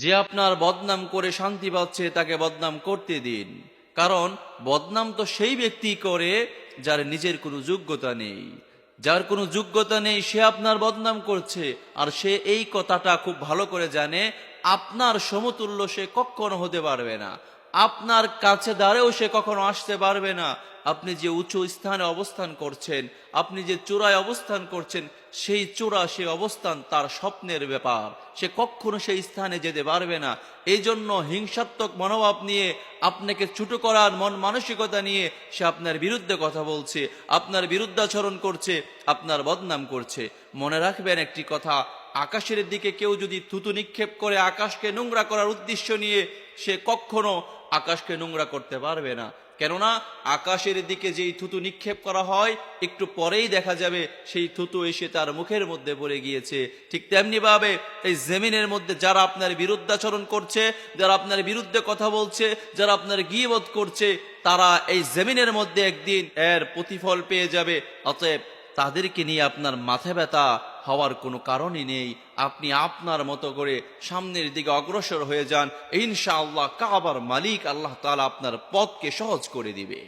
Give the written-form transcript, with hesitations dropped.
যে আপনার বদনাম করে শান্তি পাচ্ছে তাকে বদনাম করতে দিন। কারণ বদনাম তো সেই ব্যক্তি করে যার নিজের কোনো যোগ্যতা নেই। যার কোনো যোগ্যতা নেই সে আপনার বদনাম করছে, আর সে এই কথাটা খুব ভালো করে জানে আপনার সমতুল্য সে কখনো হতে পারবে না, আপনার কাছে দাঁড়েও সে কখনো আসতে পারবে না। আপনি যে উঁচু স্থানে অবস্থান করছেন, আপনি যে চূড়ায় অবস্থান করছেন, সেই চূড়া সে অবস্থান তার স্বপ্নের ব্যাপার, সে কখনো সেই স্থানে যেতে পারবে না। এই জন্য হিংসাত্মক মনোভাব নিয়ে, আপনাকে ছোট করার মন মানসিকতা নিয়ে সে আপনার বিরুদ্ধে কথা বলছে, আপনার বিরুদ্ধাচরণ করছে, আপনার বদনাম করছে। মনে রাখবেন একটি কথা, আকাশের দিকে কেউ যদি থুতু নিক্ষেপ করে আকাশকে নোংরা করার উদ্দেশ্য নিয়ে, সে কখনো আকাশকে নোংরা করতে পারবে না। কেননা আকাশের দিকে যেই থুতু নিক্ষেপ করা হয়, একটু পরেই দেখা যাবে সেই থুতু এসে তার মুখের মধ্যে পড়ে গিয়েছে। ঠিক তেমনি ভাবে এই জমিনের মধ্যে যারা আপনার বিরুদ্ধাচরণ করছে, যারা আপনার বিরুদ্ধে কথা বলছে, যারা আপনার গীবত করছে, তারা এই জমিনের মধ্যে একদিন এর প্রতিফল পেয়ে যাবে। অতএব তাদেরকে নিয়ে আপনার মাথা ব্যথা হওয়ার কোনো কারণই নেই। আপনি আপনার মতো করে সামনের দিকে অগ্রসর হয়ে যান, ইনশাআল্লাহ কাবার মালিক আল্লাহ তাআলা আপনার পথকে সহজ করে দিবে।